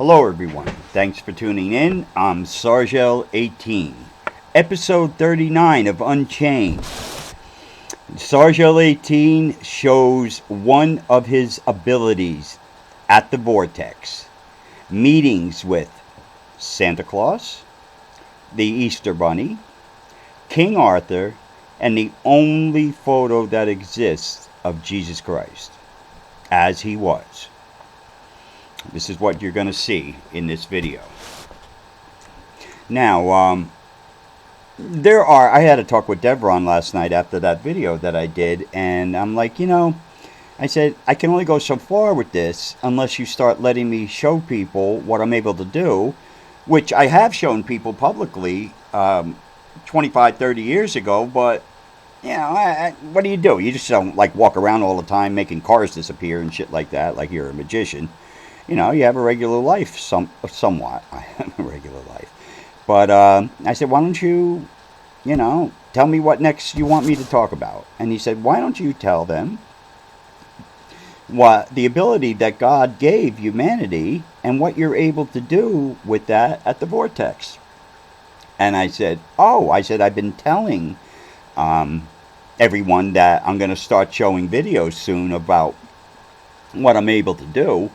Hello everyone, thanks for tuning in. I'm Sargel18, episode 39 of Unchained. Sargel18 shows one of his abilities at the Vortex. Meetings with Santa Claus, the Easter Bunny, King Arthur, and the only photo that exists of Jesus Christ, as he was. This is what you're going to see in this video. Now, I had a talk with Devron last night after that video that I did, and I'm like, I said, I can only go so far with this unless you start letting me show people what I'm able to do, which I have shown people publicly 25, 30 years ago, but, what do? You just don't, walk around all the time making cars disappear and shit like that, like you're a magician. You have a regular life, somewhat. I have a regular life. But I said, why don't you, tell me what next you want me to talk about? And he said, why don't you tell them what the ability that God gave humanity and what you're able to do with that at the Vortex? And I said, I've been telling everyone that I'm going to start showing videos soon about what I'm able to do.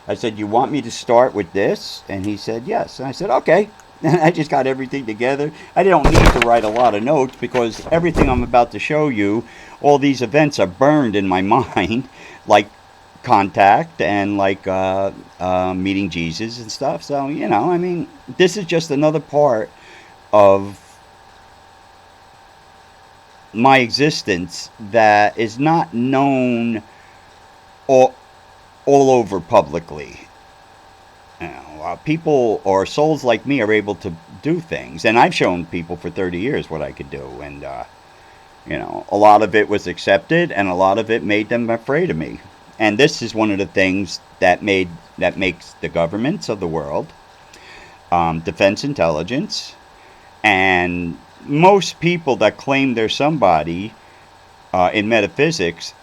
I said, you want me to start with this? And he said, yes. And I said, okay. And I just got everything together. I don't need to write a lot of notes because everything I'm about to show you, all these events are burned in my mind, like contact and like meeting Jesus and stuff. So, this is just another part of my existence that is not known all over publicly. People or souls like me are able to do things, and I've shown people for 30 years what I could do, and a lot of it was accepted and a lot of it made them afraid of me. And this is one of the things that makes the governments of the world, defense intelligence, and most people that claim they're somebody in metaphysics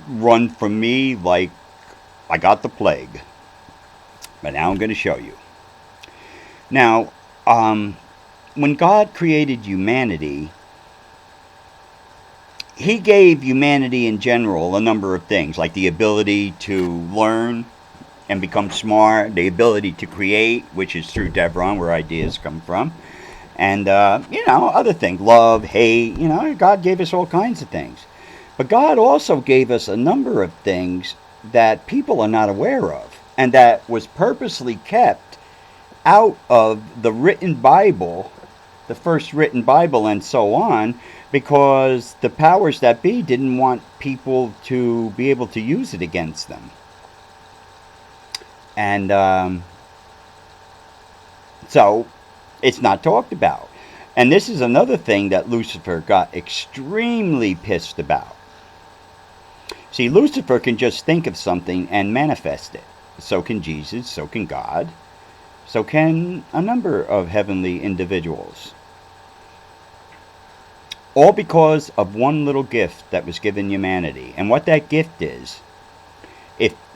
run from me like I got the plague. But now I'm going to show you. Now, when God created humanity, He gave humanity in general a number of things, like the ability to learn and become smart, the ability to create, which is through Devron, where ideas come from, and, other things, love, hate, God gave us all kinds of things. But God also gave us a number of things that people are not aware of, and that was purposely kept out of the written Bible, the first written Bible and so on, because the powers that be didn't want people to be able to use it against them. And so it's not talked about. And this is another thing that Lucifer got extremely pissed about. See, Lucifer can just think of something and manifest it. So can Jesus, so can God, so can a number of heavenly individuals. All because of one little gift that was given humanity. And what that gift is,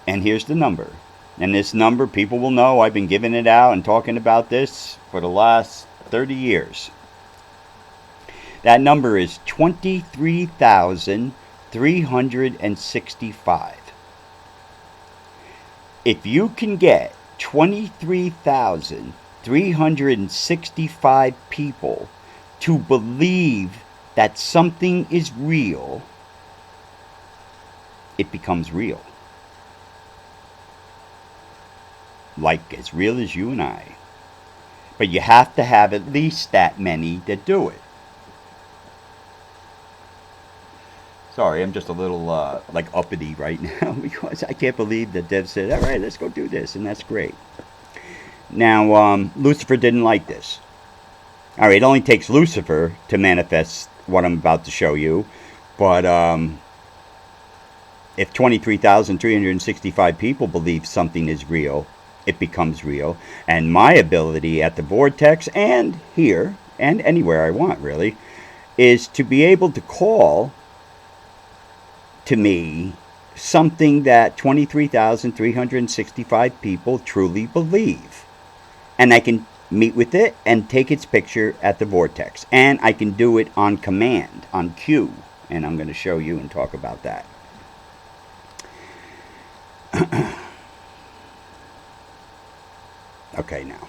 and here's the number. And this number, people will know, I've been giving it out and talking about this for the last 30 years. That number is 23,365. If you can get 23,365 people to believe that something is real, it becomes real. Like as real as you and I. But you have to have at least that many that do it. Sorry, I'm just a little uppity right now because I can't believe that Dev said, all right, let's go do this, and that's great. Now, Lucifer didn't like this. All right, it only takes Lucifer to manifest what I'm about to show you, but if 23,365 people believe something is real, it becomes real. And my ability at the Vortex and here, and anywhere I want really, is to be able to call to me something that 23,365 people truly believe. And I can meet with it and take its picture at the vortex. And I can do it on command, on cue. And I'm going to show you and talk about that. Okay, now.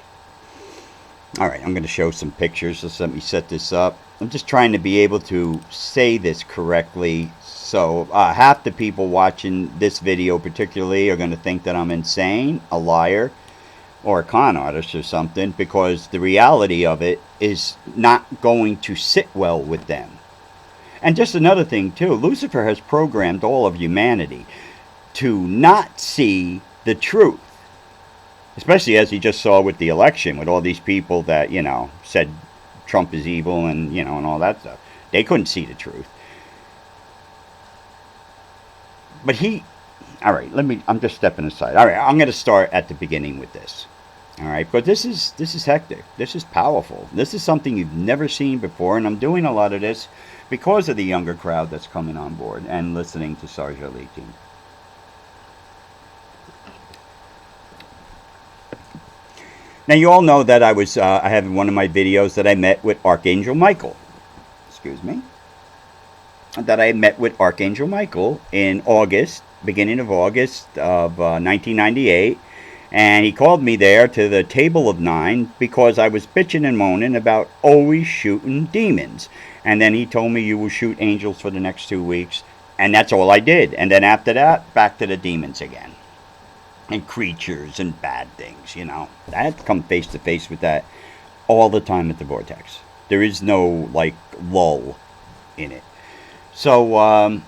Alright, I'm going to show some pictures. Just let me set this up. I'm just trying to be able to say this correctly. So half the people watching this video particularly are going to think that I'm insane, a liar, or a con artist or something, because the reality of it is not going to sit well with them. And just another thing too, Lucifer has programmed all of humanity to not see the truth. Especially as he just saw with the election, with all these people that, you know, said Trump is evil and, you know, and all that stuff. They couldn't see the truth. But alright, I'm just stepping aside. Alright, I'm going to start at the beginning with this. Alright, but this is hectic. This is powerful. This is something you've never seen before, and I'm doing a lot of this because of the younger crowd that's coming on board and listening to Sarja Leaking. Now, you all know that I have in one of my videos that I met with Archangel Michael. Excuse me. That I met with Archangel Michael in August, beginning of August of 1998. And he called me there to the table of 9 because I was bitching and moaning about always shooting demons. And then he told me, you will shoot angels for the next 2 weeks. And that's all I did. And then after that, back to the demons again. And creatures and bad things, you know. I had to come face to face with that all the time at the vortex. There is no, like, lull in it. So,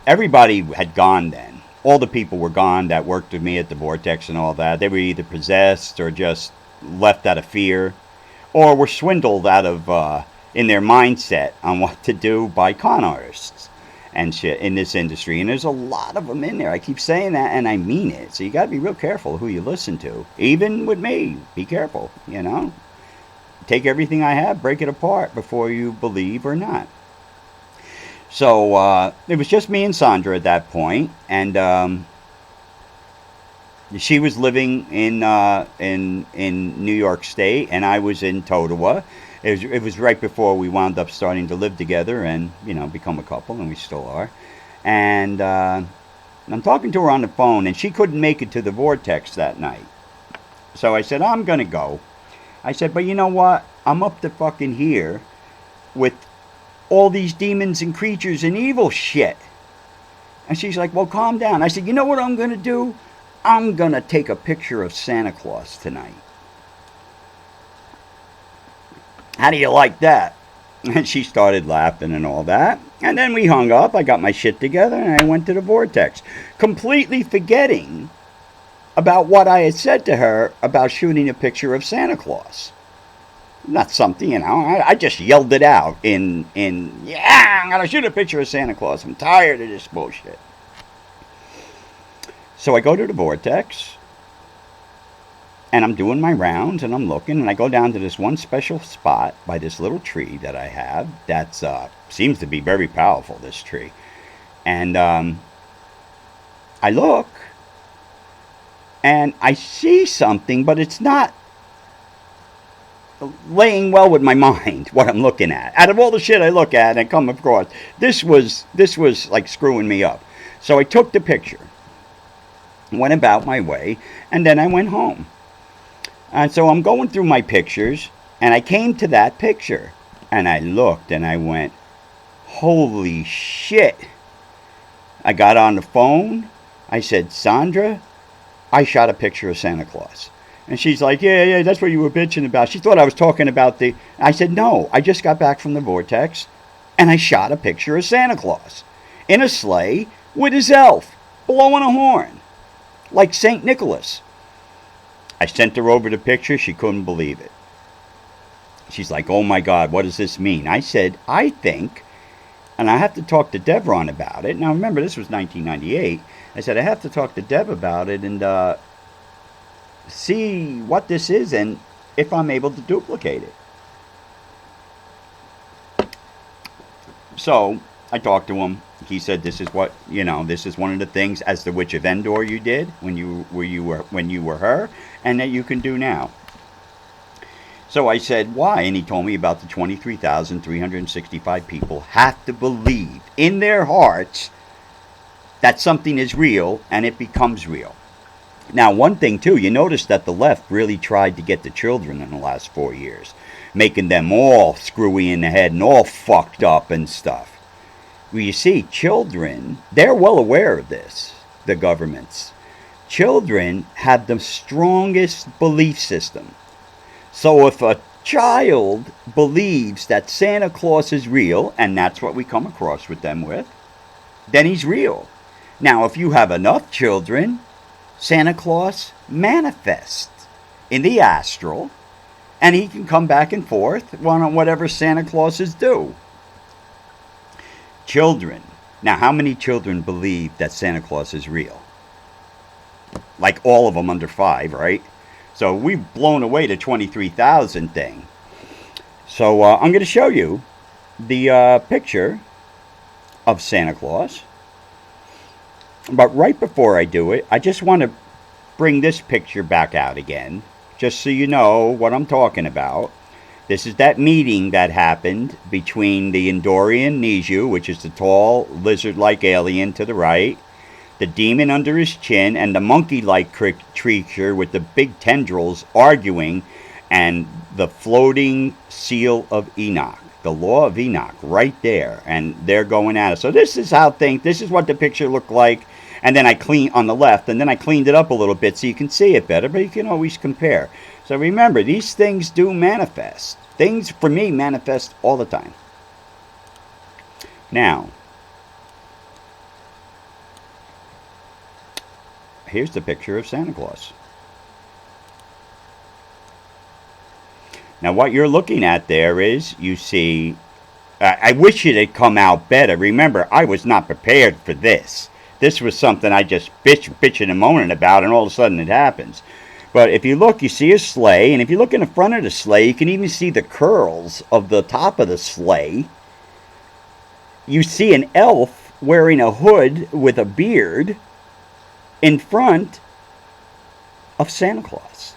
everybody had gone then. All the people were gone that worked with me at the vortex and all that. They were either possessed or just left out of fear, or were swindled out of, in their mindset on what to do by con artists and shit in this industry. And there's a lot of them in there. I keep saying that, and I mean it. So you got to be real careful who you listen to. Even with me, be careful, you know. Take everything I have, break it apart before you believe or not. So it was just me and Sandra at that point, and she was living in New York State, and I was in Totowa. It was right before we wound up starting to live together and, you know, become a couple, and we still are. And I'm talking to her on the phone, and she couldn't make it to the vortex that night. So I said, I'm going to go. I said, but you know what? I'm up to fucking here with all these demons and creatures and evil shit. And she's like, well, calm down. I said, you know what I'm going to do? I'm going to take a picture of Santa Claus tonight. How do you like that? And she started laughing and all that. And then we hung up. I got my shit together and I went to the vortex, completely forgetting about what I had said to her about shooting a picture of Santa Claus. Not something, you know, I just yelled it out yeah, I'm going to shoot a picture of Santa Claus. I'm tired of this bullshit. So I go to the vortex. And I'm doing my rounds, and I'm looking, and I go down to this one special spot by this little tree that I have that seems to be very powerful, this tree. And I look, and I see something, but it's not laying well with my mind, what I'm looking at. Out of all the shit I look at and come across, this was like screwing me up. So I took the picture, went about my way, and then I went home. And so I'm going through my pictures, and I came to that picture, and I looked, and I went, holy shit. I got on the phone. I said, Sandra, I shot a picture of Santa Claus. And she's like, yeah, that's what you were bitching about. She thought I was talking about I said, no, I just got back from the vortex, and I shot a picture of Santa Claus in a sleigh with his elf blowing a horn, like St. Nicholas. I sent her over the picture. She couldn't believe it. She's like, oh my God, what does this mean? I said, I think, and I have to talk to Devron about it. Now remember, this was 1998. I said, I have to talk to Dev about it and see what this is and if I'm able to duplicate it. So I talked to him. He said, "This is what this is one of the things as the Witch of Endor you did when you were her, and that you can do now." So I said, "Why?" And he told me about the 23,365 people have to believe in their hearts that something is real, and it becomes real. Now, one thing too, you notice that the left really tried to get the children in the last 4 years, making them all screwy in the head and all fucked up and stuff. Well, you see, children, they're well aware of this, the governments. Children have the strongest belief system. So if a child believes that Santa Claus is real, and that's what we come across with them with, then he's real. Now, if you have enough children, Santa Claus manifests in the astral, and he can come back and forth on whatever Santa Clauses do. Children. Now, how many children believe that Santa Claus is real? Like all of them under 5, right? So we've blown away the 23,000 thing. So I'm going to show you the picture of Santa Claus. But right before I do it, I just want to bring this picture back out again, just so you know what I'm talking about. This is that meeting that happened between the Endorian Niju, which is the tall lizard-like alien to the right, the demon under his chin, and the monkey-like creature with the big tendrils arguing, and the floating seal of Enoch, the law of Enoch, right there, and they're going at it. So this is this is what the picture looked like, and then I cleaned on the left, and then I cleaned it up a little bit so you can see it better, but you can always compare. So remember, these things do manifest. Things, for me, manifest all the time. Now, here's the picture of Santa Claus. Now, what you're looking at there is, you see, I wish it had come out better. Remember, I was not prepared for this. This was something I just bitching and moaning about, and all of a sudden it happens. But if you look, you see a sleigh, and if you look in the front of the sleigh, you can even see the curls of the top of the sleigh. You see an elf wearing a hood with a beard in front of Santa Claus.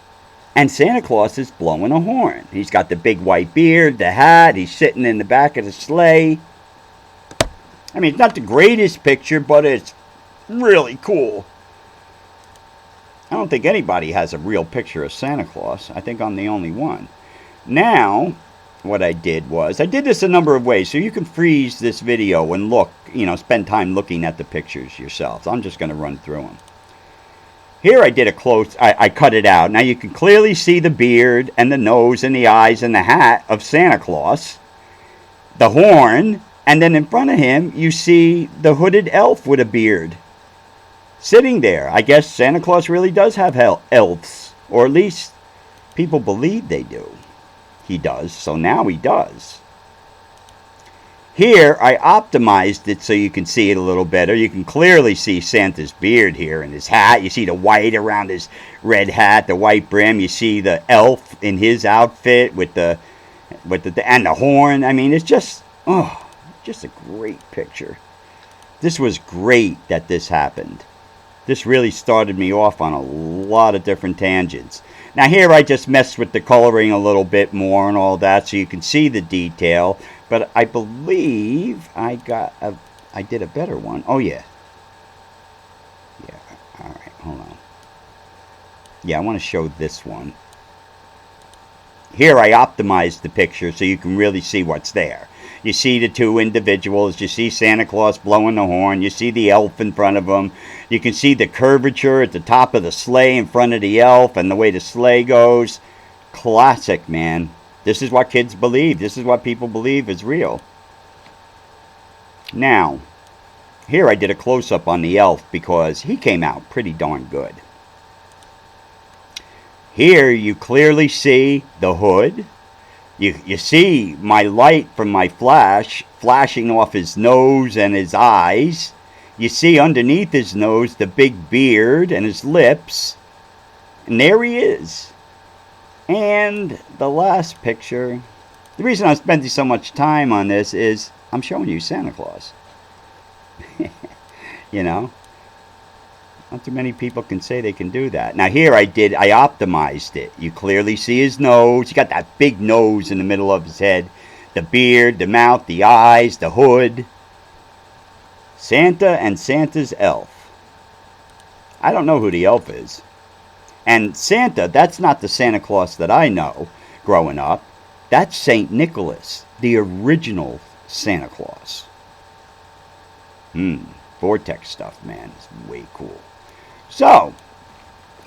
And Santa Claus is blowing a horn. He's got the big white beard, the hat, he's sitting in the back of the sleigh. I mean, it's not the greatest picture, but it's really cool. I don't think anybody has a real picture of Santa Claus. I think I'm the only one. Now, what I did was, I did this a number of ways, so you can freeze this video and look, spend time looking at the pictures yourselves. I'm just going to run through them. Here I did a close, I cut it out. Now you can clearly see the beard and the nose and the eyes and the hat of Santa Claus. The horn, and then in front of him you see the hooded elf with a beard. Sitting there. I guess Santa Claus really does have elves. Or at least people believe they do. He does. So now he does. Here I optimized it so you can see it a little better. You can clearly see Santa's beard here and his hat. You see the white around his red hat, the white brim. You see the elf in his outfit with the and the horn. I mean, it's just a great picture. This was great that this happened. This really started me off on a lot of different tangents. Now here I just messed with the coloring a little bit more and all that so you can see the detail. But I believe I did a better one. Oh yeah. Yeah, alright, hold on. Yeah, I want to show this one. Here I optimized the picture so you can really see what's there. You see the two individuals. You see Santa Claus blowing the horn. You see the elf in front of him. You can see the curvature at the top of the sleigh in front of the elf and the way the sleigh goes. Classic, man. This is what kids believe. This is what people believe is real. Now, here I did a close-up on the elf because he came out pretty darn good. Here you clearly see the hood. You see my light from my flash flashing off his nose and his eyes. You see underneath his nose the big beard and his lips. And there he is. And the last picture. The reason I'm spending so much time on this is I'm showing you Santa Claus. You know? Not too many people can say they can do that. Now here I optimized it. You clearly see his nose. He got that big nose in the middle of his head. The beard, the mouth, the eyes, the hood. Santa and Santa's elf. I don't know who the elf is. And Santa, that's not the Santa Claus that I know growing up. That's St. Nicholas, the original Santa Claus. Vortex stuff, man, is way cool. So,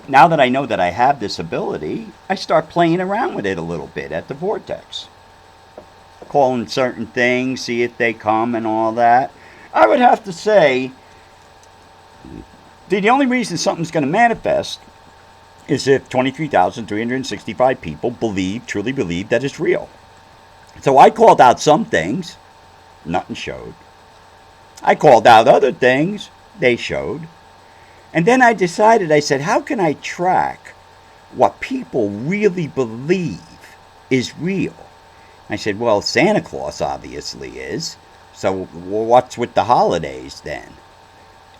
now that I know that I have this ability, I start playing around with it a little bit at the Vortex. Calling certain things, see if they come and all that. I would have to say, the only reason something's going to manifest is if 23,365 people truly believe that it's real. So I called out some things, nothing showed. I called out other things, they showed. And then I decided, I said, how can I track what people really believe is real? I said, well, Santa Claus obviously is. So what's with the holidays then?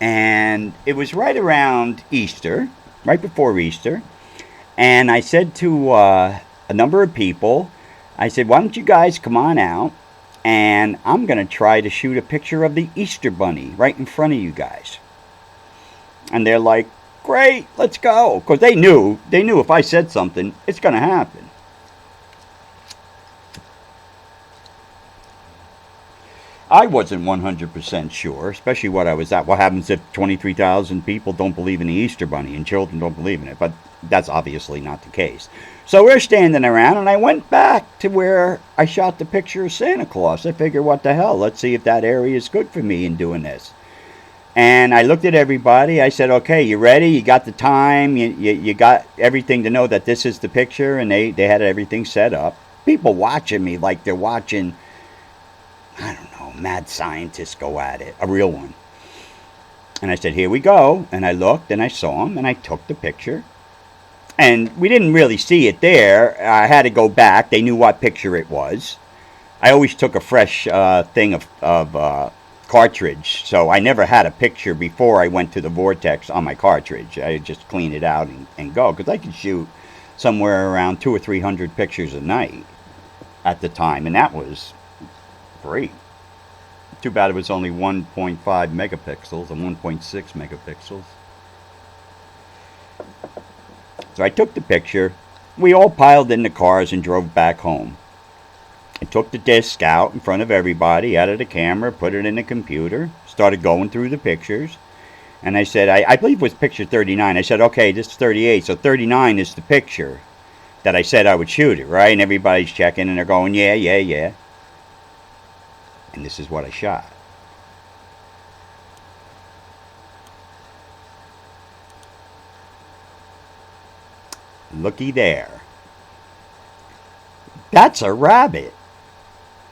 And it was right around Easter, right before Easter. And I said to a number of people, I said, why don't you guys come on out? And I'm going to try to shoot a picture of the Easter Bunny right in front of you guys. And they're like, great, let's go. Because they knew if I said something, it's going to happen. I wasn't 100% sure, especially what I was at. What happens if 23,000 people don't believe in the Easter Bunny and children don't believe in it? But that's obviously not the case. So we're standing around, and I went back to where I shot the picture of Santa Claus. I figured, what the hell? Let's see if that area is good for me in doing this. And I looked at everybody. I said, okay, you ready? You got the time. You got everything to know that this is the picture. And they had everything set up. People watching me like they're watching, I don't know, mad scientists go at it. A real one. And I said, here we go. And I looked and I saw him and I took the picture. And we didn't really see it there. I had to go back. They knew what picture it was. I always took a fresh thing of cartridge. So I never had a picture before I went to the Vortex on my cartridge. I just clean it out and go. Because I could shoot somewhere around 200 or 300 pictures a night at the time. And that was great. Too bad it was only 1.5 megapixels and 1.6 megapixels. So I took the picture. We all piled in the cars and drove back home. I took the disc out in front of everybody, out of the camera, put it in the computer, started going through the pictures. And I said, I believe it was picture 39. I said, okay, this is 38, so 39 is the picture that I said I would shoot it, right? And everybody's checking and they're going, yeah. And this is what I shot. Looky there. That's a rabbit.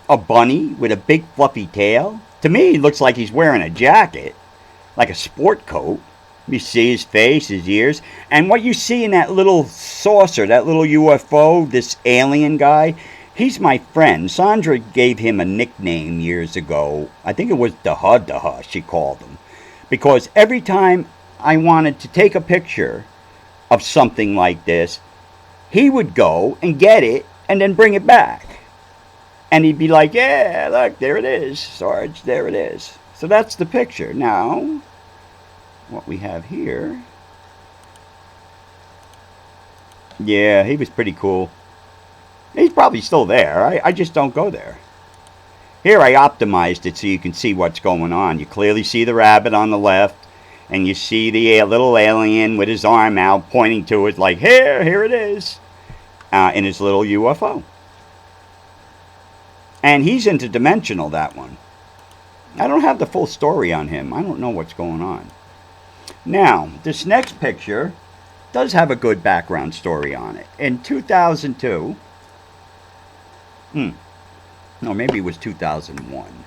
A bunny with a big fluffy tail. To me, he looks like he's wearing a jacket, like a sport coat. You see his face, his ears. And what you see in that little saucer, that little UFO, this alien guy, he's my friend. Sandra gave him a nickname years ago. I think it was Daha, she called him. Because every time I wanted to take a picture of something like this, he would go and get it and then bring it back. And he'd be like, yeah, look, there it is, Sarge, there it is. So that's the picture. Now, what we have here, yeah, he was pretty cool. He's probably still there. I just don't go there. Here I optimized it so you can see what's going on. You clearly see the rabbit on the left, and you see the little alien with his arm out pointing to it like, here it is, in his little UFO. And he's interdimensional, that one. I don't have the full story on him. I don't know what's going on. Now, this next picture does have a good background story on it. In 2002, no, maybe it was 2001.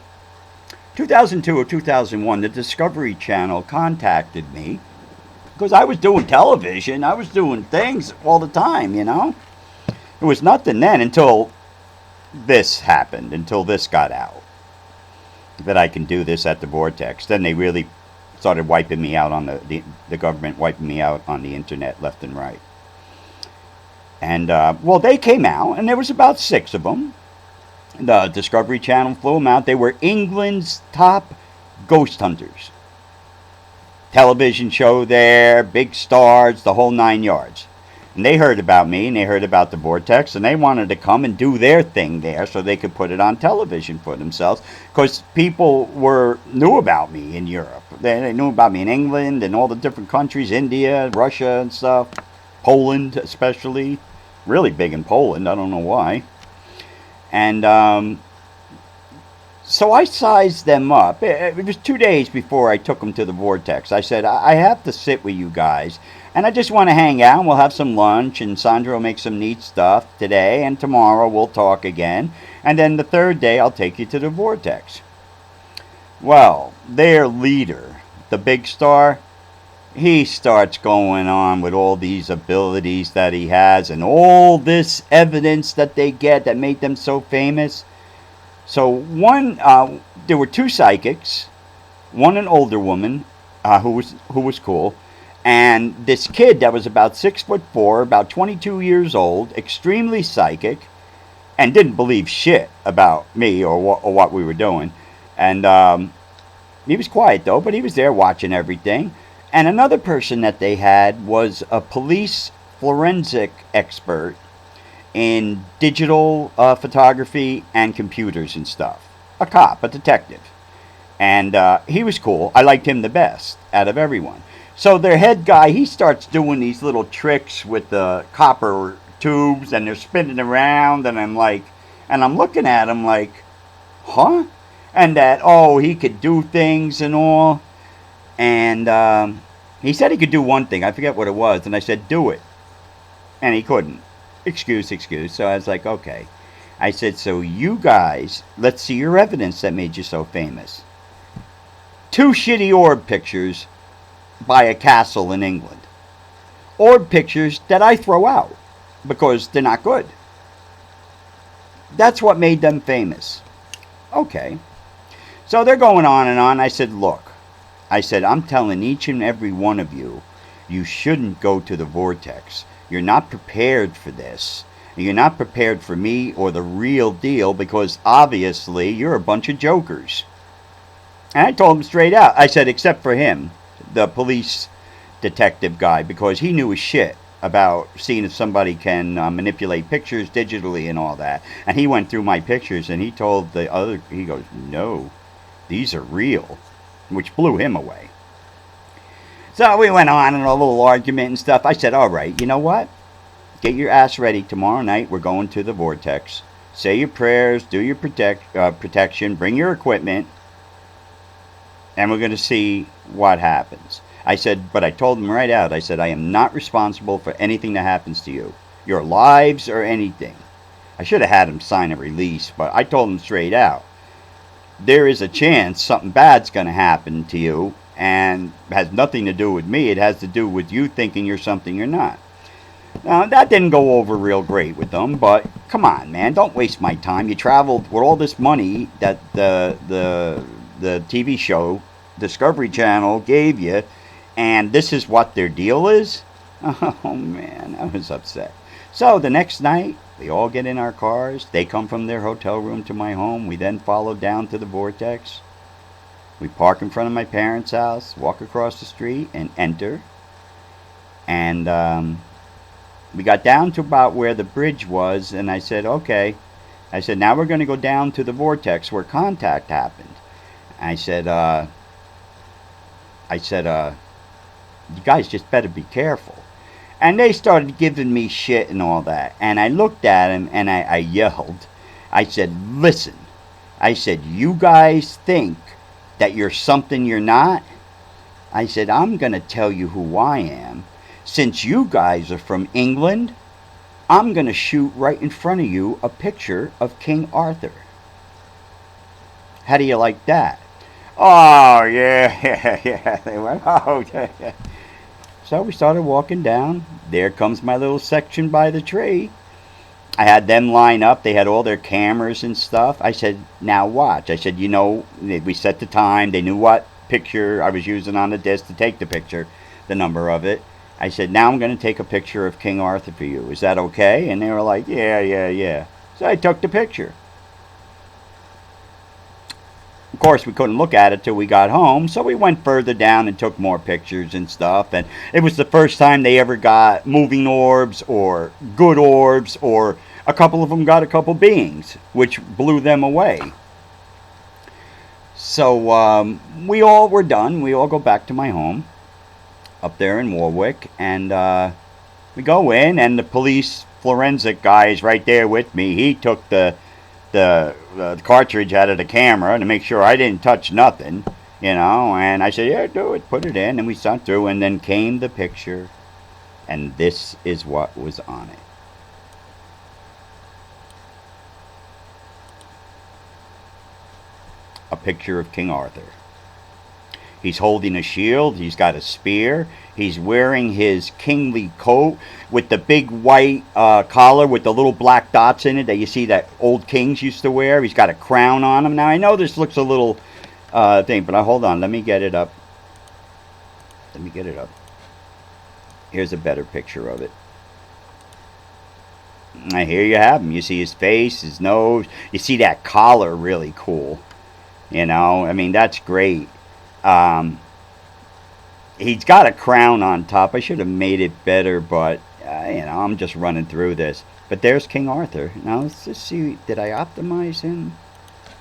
2002 or 2001, the Discovery Channel contacted me because I was doing television. I was doing things all the time, you know. It was nothing then until this happened, until this got out. that I can do this at the Vortex. Then they really started wiping me out on the government wiping me out on the internet left and right. And, well, they came out, and there was about 6 of them. The Discovery Channel flew them out. They were England's top ghost hunters. Television show there, big stars, the whole 9 yards. And they heard about me, and they heard about the Vortex, and they wanted to come and do their thing there so they could put it on television for themselves. Because people knew about me in Europe. They knew about me in England and all the different countries, India, Russia and stuff. Poland especially. Really big in Poland, I don't know why. And so I sized them up. It was 2 days before I took them to the Vortex. I said, I have to sit with you guys. And I just want to hang out. And we'll have some lunch. And Sandra will make some neat stuff today. And tomorrow we'll talk again. And then the 3rd day I'll take you to the Vortex. Well, their leader, the big star, he starts going on with all these abilities that he has. And all this evidence that they get that made them so famous. So there were 2 psychics, one an older woman who was cool, and this kid that was about 6'4", about 22 years old, extremely psychic, and didn't believe shit about me or what we were doing. And he was quiet though, but he was there watching everything. And another person that they had was a police forensic expert in digital photography and computers and stuff. A cop, a detective. And he was cool. I liked him the best out of everyone. So their head guy, he starts doing these little tricks with the copper tubes, and they're spinning around, and I'm looking at him like, huh? And that, he could do things and all. And he said he could do one thing. I forget what it was. And I said, do it. And he couldn't. Excuse. So I was like, okay. I said, so you guys, let's see your evidence that made you so famous. 2 shitty orb pictures by a castle in England. Orb pictures that I throw out because they're not good. That's what made them famous. Okay. So they're going on and on. I said, look. I'm telling each and every one of you, you shouldn't go to the Vortex. You're not prepared for this. You're not prepared for me or the real deal because obviously you're a bunch of jokers. And I told him straight out. I said, except for him, the police detective guy, because he knew his shit about seeing if somebody can manipulate pictures digitally and all that. And he went through my pictures and he told the other, he goes, no, these are real, which blew him away. So we went on in a little argument and stuff. I said, all right, you know what? Get your ass ready. Tomorrow night we're going to the Vortex. Say your prayers, do your protection, bring your equipment, and we're going to see what happens. I said, but I told him right out, I said, I am not responsible for anything that happens to you. Your lives or anything. I should have had him sign a release, but I told him straight out. There is a chance something bad's going to happen to you, and has nothing to do with me. It has to do with you thinking you're something you're not. Now, that didn't go over real great with them, but come on, man, don't waste my time. You traveled with all this money that the TV show Discovery Channel gave you, and this is what their deal is? Oh, man, I was upset. So the next night, we all get in our cars. They come from their hotel room to my home. We then follow down to the Vortex. We park in front of my parents' house, walk across the street, and enter. And we got down to about where the bridge was, and I said, okay. I said, now we're going to go down to the Vortex where contact happened. I said, you guys just better be careful. And they started giving me shit and all that. And I looked at him and I yelled. I said, listen. I said, you guys think that you're something you're not? I said, I'm going to tell you who I am. Since you guys are from England, I'm going to shoot right in front of you a picture of King Arthur. How do you like that? Oh, yeah. They went, oh, yeah. So we started walking down. There comes my little section by the tree. I had them line up. They had all their cameras and stuff. I said, now watch. I said, we set the time. They knew what picture I was using on the disc to take the picture, the number of it. I said, now I'm going to take a picture of King Arthur for you. Is that okay? And they were like, yeah. So I took the picture. Of course, we couldn't look at it till we got home, so we went further down and took more pictures and stuff. And it was the first time they ever got moving orbs or good orbs, or a couple of them got a couple beings, which blew them away. So we all were done. We all go back to my home up there in Warwick, and we go in, and the police forensic guy is right there with me. He took the cartridge out of the camera to make sure I didn't touch nothing, and I said, yeah, do it, put it in, and we sat through, and then came the picture, and this is what was on it. A picture of King Arthur. He's holding a shield. He's got a spear. He's wearing his kingly coat with the big white collar with the little black dots in it that you see that old kings used to wear. He's got a crown on him. Now, I know this looks a little thing, but hold on. Let me get it up. Here's a better picture of it. Now, here you have him. You see his face, his nose. You see that collar, really cool. I mean, that's great. He's got a crown on top. I should have made it better, but I'm just running through this. But there's King Arthur. Now let's just see. Did I optimize him?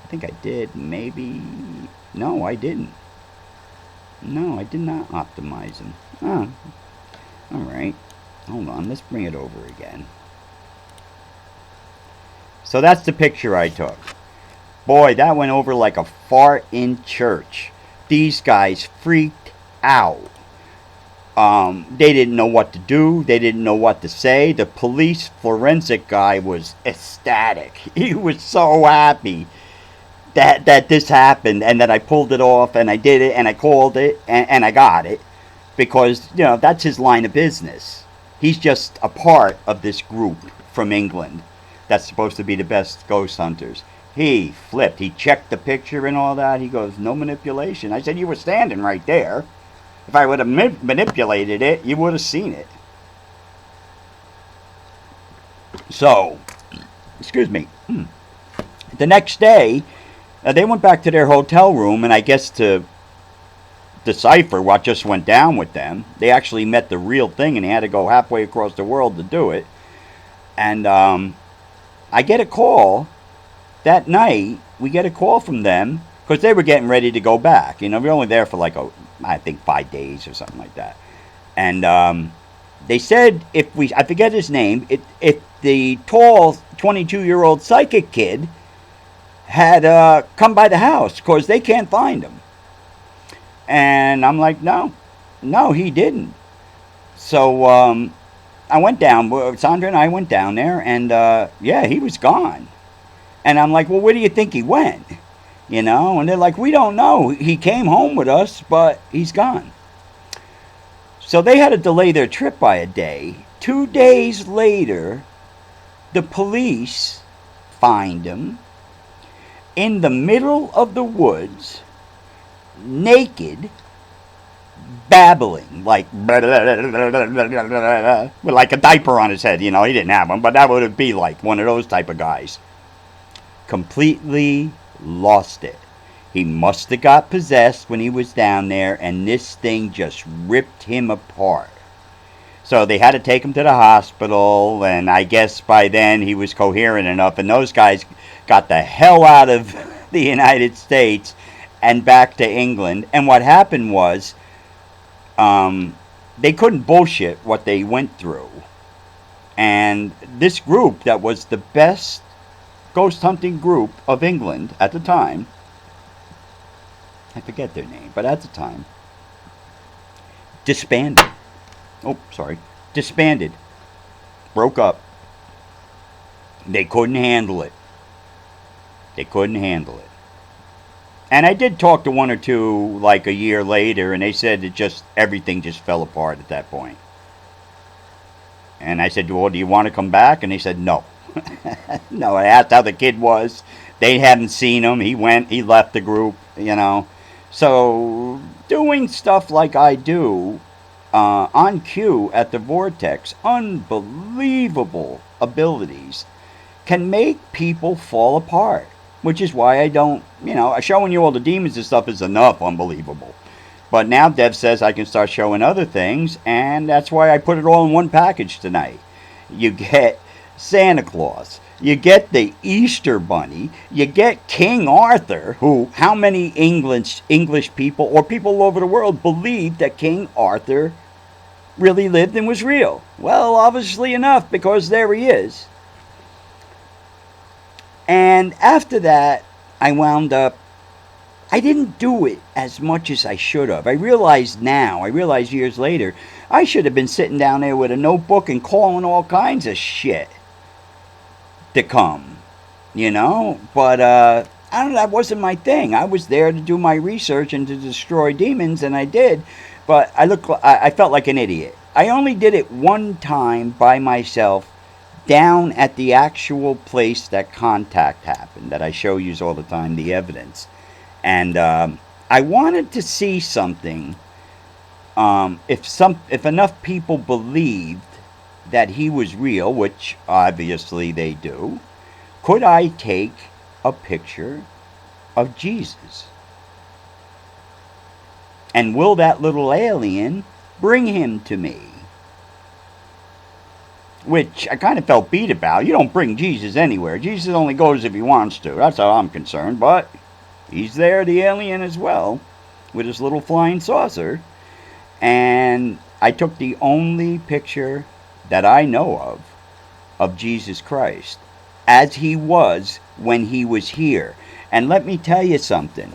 I think I did. Maybe. No, I didn't. No, I did not optimize him. Oh, all right. Hold on. Let's bring it over again. So that's the picture I took. Boy, that went over like a fart in church. These guys freaked out. They didn't know what to do. They didn't know what to say. The police forensic guy was ecstatic. He was so happy that this happened, and that I pulled it off, and I did it, and I called it, and I got it. Because, that's his line of business. He's just a part of this group from England that's supposed to be the best ghost hunters. He flipped. He checked the picture and all that. He goes, no manipulation. I said, you were standing right there. If I would have manipulated it, you would have seen it. So, excuse me. The next day, they went back to their hotel room, and I guess to decipher what just went down with them, they actually met the real thing, and they had to go halfway across the world to do it. And I get a call. That night, we get a call from them, because they were getting ready to go back. We were only there for I think 5 days or something like that. And they said I forget his name, if the tall 22-year-old psychic kid had come by the house, because they can't find him. And I'm like, no, he didn't. So I went down, Sandra and I went down there, and yeah, he was gone. And I'm like, well, where do you think he went? And they're like, we don't know. He came home with us, but he's gone. So they had to delay their trip by a day. 2 days later, the police find him in the middle of the woods, naked, babbling, like with like a diaper on his head. He didn't have one, but that would be like one of those type of guys. Completely lost it. He must have got possessed when he was down there, and this thing just ripped him apart. So they had to take him to the hospital, and I guess by then he was coherent enough, and those guys got the hell out of the United States and back to England. And what happened was they couldn't bullshit what they went through. And this group that was the best ghost hunting group of England at the time, I forget their name, but at the time, disbanded. Disbanded. Broke up. They couldn't handle it. And I did talk to one or two like a year later, and they said everything just fell apart at that point. And I said, well, do you want to come back? And they said, no. No, I asked how the kid was. They hadn't seen him. He left the group, you know. So, doing stuff like I do on cue at the Vortex, unbelievable abilities, can make people fall apart. Which is why I don't, showing you all the demons and stuff is enough unbelievable. But now Dev says I can start showing other things, and that's why I put it all in one package tonight. You get Santa Claus, you get the Easter Bunny, you get King Arthur, who, how many English people or people all over the world believe that King Arthur really lived and was real? Well, obviously enough, because there he is. And after that, I wound up, I didn't do it as much as I should have. I realize years later, I should have been sitting down there with a notebook and calling all kinds of shit to come, But I don't know, that wasn't my thing. I was there to do my research and to destroy demons, and I did. But I felt like an idiot. I only did it one time by myself down at the actual place that contact happened, that I show you all the time, the evidence. And I wanted to see something. If enough people believed that he was real, which obviously they do, could I take a picture of Jesus? And will that little alien bring him to me? Which I kind of felt beat about. You don't bring Jesus anywhere. Jesus only goes if he wants to. That's how I'm concerned. But he's there, the alien, as well, with his little flying saucer. And I took the only picture that I know of Jesus Christ as he was when he was here. And let me tell you something,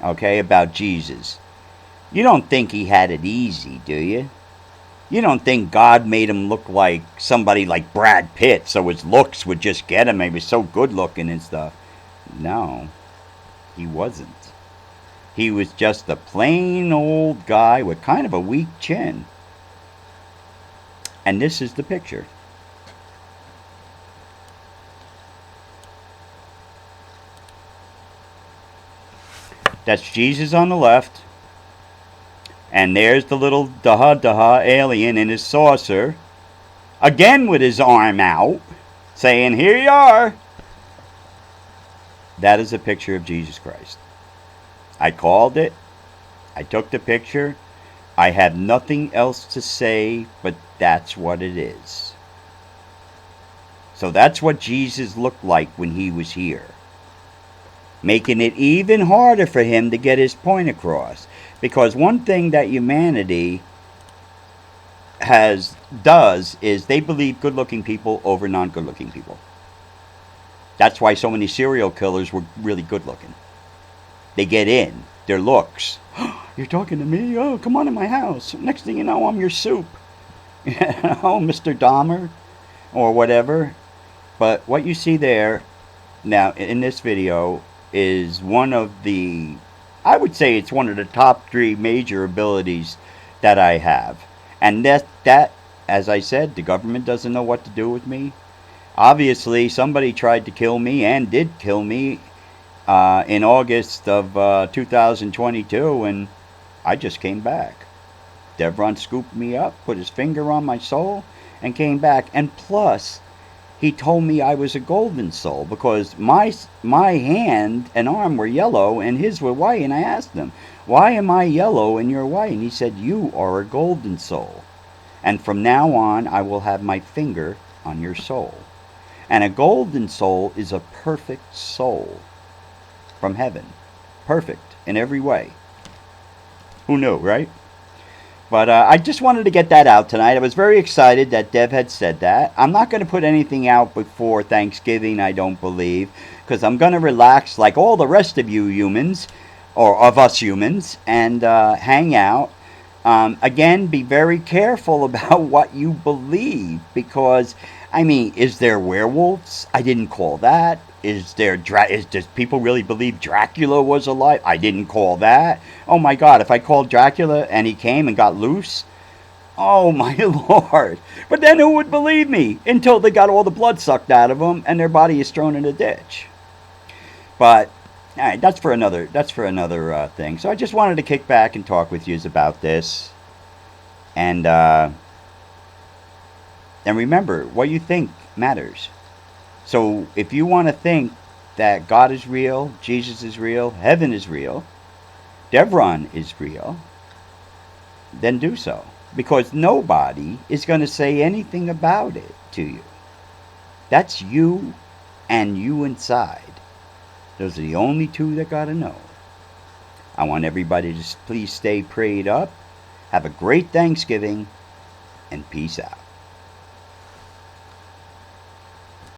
okay, about Jesus. You don't think he had it easy, do you? You don't think God made him look like somebody like Brad Pitt so his looks would just get him? He was so good looking and stuff. No, he wasn't. He was just a plain old guy with kind of a weak chin. And this is the picture. That's Jesus on the left. And there's the little daha alien in his saucer. Again with his arm out. Saying, here you are. That is a picture of Jesus Christ. I called it. I took the picture. I have nothing else to say, but that's what it is. So that's what Jesus looked like when he was here. Making it even harder for him to get his point across. Because one thing that humanity does is they believe good-looking people over non-good-looking people. That's why so many serial killers were really good-looking. They get in. Their looks. You're talking to me? Oh, come on in my house. Next thing you know, I'm your soup. Mr. Dahmer or whatever. But what you see there now in this video is one of the, I would say it's one of the top 3 major abilities that I have. And that, as I said, the government doesn't know what to do with me. Obviously, somebody tried to kill me and did kill me in August of 2022, and I just came back. Devron scooped me up, put his finger on my soul, and came back. And plus, he told me I was a golden soul because my hand and arm were yellow and his were white. And I asked him, why am I yellow and you're white? And he said, you are a golden soul. And from now on, I will have my finger on your soul. And a golden soul is a perfect soul from heaven. Perfect in every way. Who knew, right? But I just wanted to get that out tonight. I was very excited that Dev had said that. I'm not going to put anything out before Thanksgiving, I don't believe, because I'm going to relax like all the rest of you humans, or of us humans, and hang out. Again, be very careful about what you believe, because, I mean, is there werewolves? I didn't call that. Does people really believe Dracula was alive? I didn't call that. Oh my God, if I called Dracula and he came and got loose, Oh my Lord. But then who would believe me until they got all the blood sucked out of them and their body is thrown in a ditch? But all right, that's for another thing. So I just wanted to kick back and talk with you about this. And remember, what you think matters. So if you want to think that God is real, Jesus is real, heaven is real, Devron is real, then do so. Because nobody is going to say anything about it to you. That's you and you inside. Those are the only two that got to know. I want everybody to please stay prayed up. Have a great Thanksgiving, and peace out.